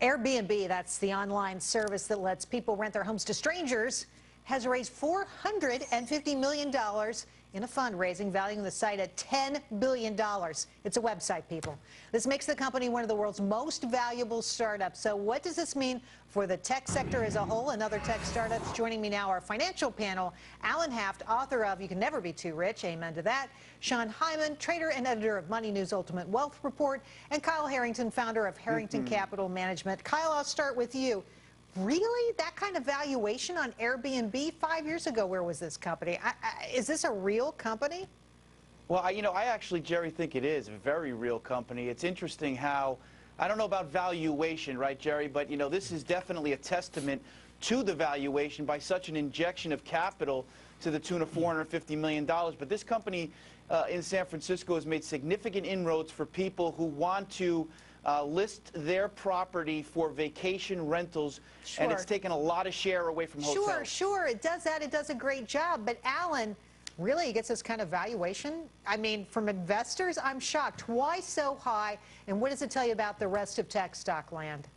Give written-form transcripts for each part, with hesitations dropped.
Airbnb, that's the online service that lets people rent their homes to strangers, has raised $450 million in a fundraising valuing the site at $10 billion. It's a website, people. This makes the company one of the world's most valuable startups. So what does this mean for the tech sector as a whole and other tech startups? Joining me now, our financial panel, Alan Haft, author of You Can Never Be Too Rich, amen to that, Sean Hyman, trader and editor of Money News Ultimate Wealth Report, and Kyle Harrington, founder of Harrington Capital Management. Kyle, I'll start with you. Really? That kind of valuation on Airbnb 5 years ago? Where was this company? Is this a real company? Well, I actually, Jerry, think it is a very real company. It's interesting how, I don't know about valuation, right, Jerry, but, this is definitely a testament to the valuation by such an injection of capital to the tune of $450 million. But this company in San Francisco has made significant inroads for people who want to list their property for vacation rentals, and it's taken a lot of share away from hotels. Sure, it does that. It does a great job. But Alan, really, it gets this kind of valuation? I mean, from investors, I'm shocked. Why so high, and what does it tell you about the rest of tech stock land?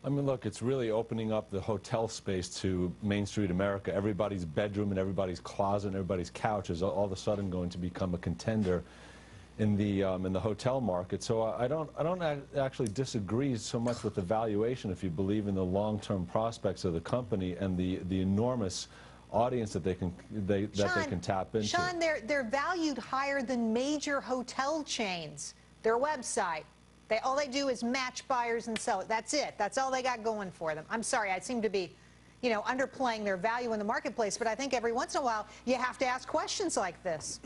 I mean, look, it's really opening up the hotel space to Main Street America. Everybody's bedroom and everybody's closet and everybody's couch is all of a sudden going to become a contender in the hotel market. So I don't actually disagree so much with the valuation if you believe in the long-term prospects of the company and the enormous audience that they can tap into. Sean, they're valued higher than major hotel chains. Their website, all they do is match buyers and sellers. That's it. That's all they got going for them. I'm sorry, I seem to be, underplaying their value in the marketplace, but I think every once in a while you have to ask questions like this.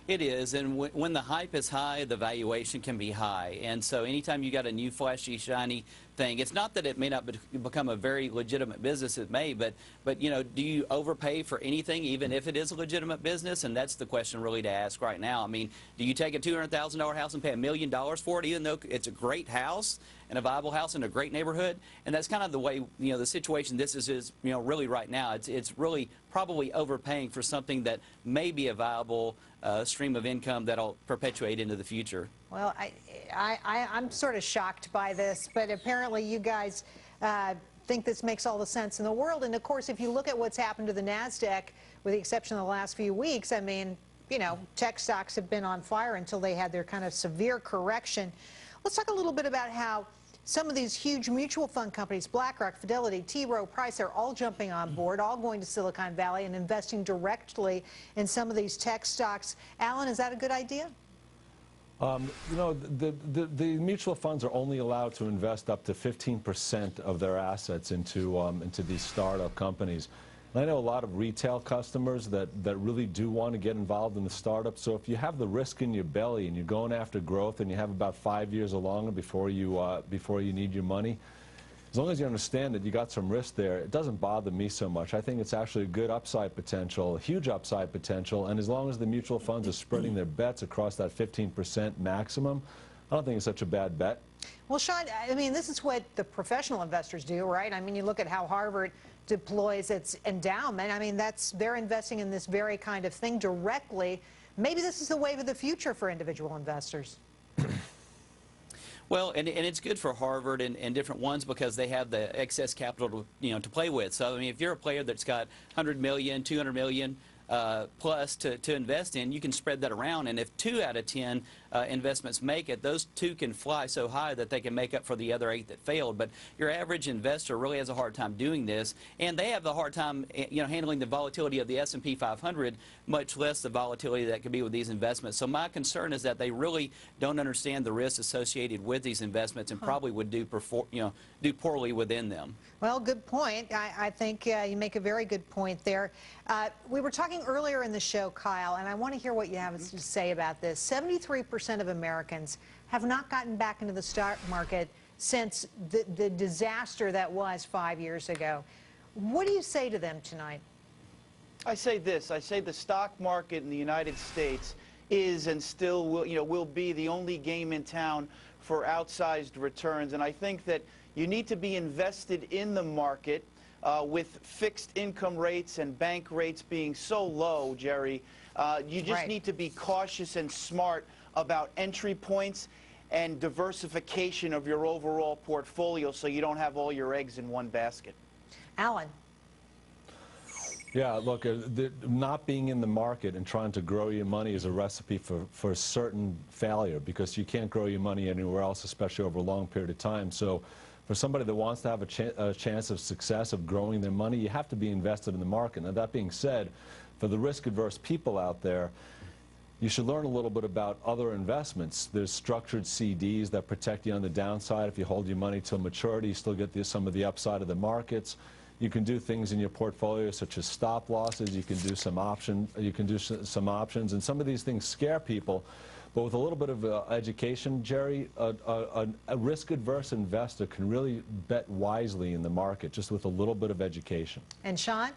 It is, and when the hype is high, the valuation can be high. And so anytime you got a new flashy, shiny thing, it's not that it may not become a very legitimate business, it may, but do you overpay for anything, even if it is a legitimate business? And that's the question really to ask right now. I mean, do you take a $200,000 house and pay $1 million for it, even though it's a great house and a viable house in a great neighborhood? And that's kind of the way, the situation this is really right now. It's really probably overpaying for something that may be a viable stream of income that'll perpetuate into the future. Well, I'm sort of shocked by this, but apparently you guys think this makes all the sense in the world. And of course, if you look at what's happened to the NASDAQ, with the exception of the last few weeks, I mean, tech stocks have been on fire until they had their kind of severe correction. Let's talk a little bit about how some of these huge mutual fund companies, BlackRock, Fidelity, T. Rowe Price, are all jumping on board, all going to Silicon Valley and investing directly in some of these tech stocks. Alan, is that a good idea? The mutual funds are only allowed to invest up to 15% of their assets into these startup companies. And I know a lot of retail customers that really do want to get involved in the startup. So if you have the risk in your belly and you're going after growth and you have about 5 years or longer before you need your money, as long as you understand that you got some risk there, it doesn't bother me so much. I think it's actually a good upside potential, a huge upside potential, and as long as the mutual funds are spreading their bets across that 15% maximum, I don't think it's such a bad bet. Well, Sean, I mean, this is what the professional investors do, right? I mean, you look at how Harvard deploys its endowment. I mean, they're investing in this very kind of thing directly. Maybe this is the wave of the future for individual investors. Well, and it's good for Harvard and different ones because they have the excess capital to play with. So I mean, if you're a player that's got 100 million, 200 million plus to invest in, you can spread that around, and if 2 out of 10 investments make it, those 2 can fly so high that they can make up for the other 8 that failed. But your average investor really has a hard time doing this, and they have the hard time handling the volatility of the S&P 500, much less the volatility that could be with these investments. So my concern is that they really don't understand the risks associated with these investments and probably would do poorly within them. Well, good point. I think you make a very good point there. We were talking earlier in the show, Kyle, and I want to hear what you have to say about this. 73% of Americans have not gotten back into the stock market since the disaster that was 5 years ago. What do you say to them tonight? I say this. I say the stock market in the United States is and still will be the only game in town for outsized returns. And I think that you need to be invested in the market with fixed income rates and bank rates being so low, Jerry. You just need to be cautious and smart about entry points. and diversification of your overall portfolio so you don't have all your eggs in one basket. Alan. Yeah, look, not being in the market and trying to grow your money is a recipe for certain failure, because you can't grow your money anywhere else, especially over a long period of time. So for somebody that wants to have a chance of success, of growing their money, you have to be invested in the market. Now, that being said, for the risk-averse people out there, you should learn a little bit about other investments. There's structured CDs that protect you on the downside. If you hold your money till maturity, you still get some of the upside of the markets. You can do things in your portfolio such as stop losses. You can do some options, and some of these things scare people. But with a little bit of education, Jerry, a risk-averse investor can really bet wisely in the market just with a little bit of education. And Sean?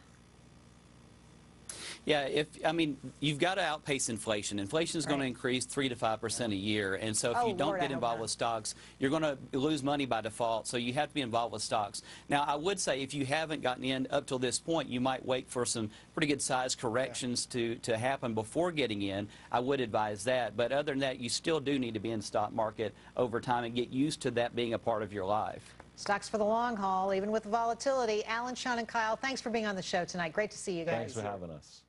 Yeah, I mean, you've got to outpace inflation. Inflation is going to increase 3 to 5% a year, and so if you don't get involved with stocks, you're going to lose money by default. So you have to be involved with stocks. Now, I would say if you haven't gotten in up till this point, you might wait for some pretty good size corrections to happen before getting in. I would advise that. But other than that, you still do need to be in the stock market over time and get used to that being a part of your life. Stocks for the long haul, even with the volatility. Alan, Sean, and Kyle, thanks for being on the show tonight. Great to see you guys. Thanks for having us.